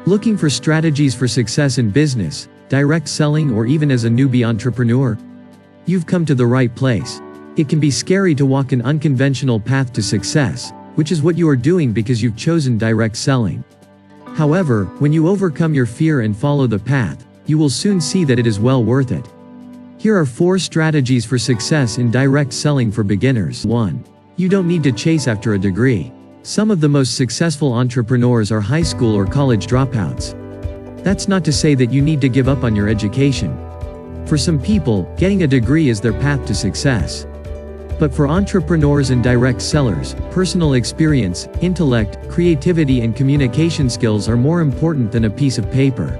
Looking for strategies for success in business, direct selling, or even as a newbie entrepreneur? You've come to the right place. It can be scary to walk an unconventional path to success, which is what you are doing because you've chosen direct selling. However, when you overcome your fear and follow the path, you will soon see that it is well worth it. Here are 4 strategies for success in direct selling for beginners. 1. You don't need to chase after a degree. Some of the most successful entrepreneurs are high school or college dropouts. That's not to say that you need to give up on your education. For some people, getting a degree is their path to success. But for entrepreneurs and direct sellers, personal experience, intellect, creativity, and communication skills are more important than a piece of paper.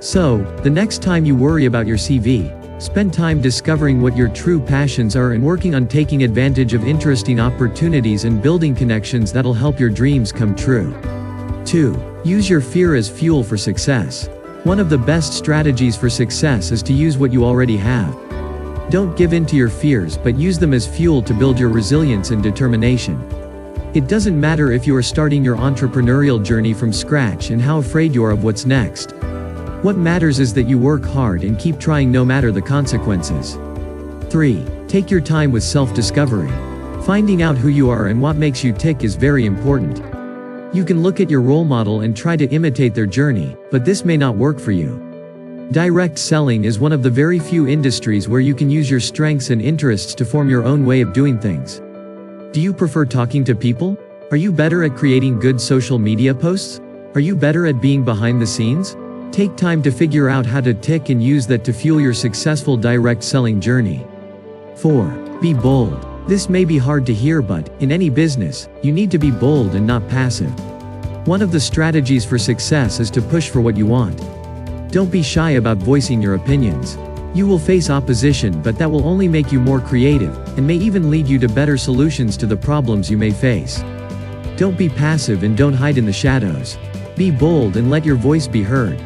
So, the next time you worry about your CV, spend time discovering what your true passions are and working on taking advantage of interesting opportunities and building connections that'll help your dreams come true. 2. Use your fear as fuel for success. One of the best strategies for success is to use what you already have. Don't give in to your fears, but use them as fuel to build your resilience and determination. It doesn't matter if you are starting your entrepreneurial journey from scratch and how afraid you are of what's next. What matters is that you work hard and keep trying no matter the consequences. 3. Take your time with self-discovery. Finding out who you are and what makes you tick is very important. You can look at your role model and try to imitate their journey, but this may not work for you. Direct selling is one of the very few industries where you can use your strengths and interests to form your own way of doing things. Do you prefer talking to people? Are you better at creating good social media posts? Are you better at being behind the scenes? Take time to figure out how to tick and use that to fuel your successful direct selling journey. 4. Be bold. This may be hard to hear, but in any business, you need to be bold and not passive. One of the strategies for success is to push for what you want. Don't be shy about voicing your opinions. You will face opposition, but that will only make you more creative, and may even lead you to better solutions to the problems you may face. Don't be passive and don't hide in the shadows. Be bold and let your voice be heard.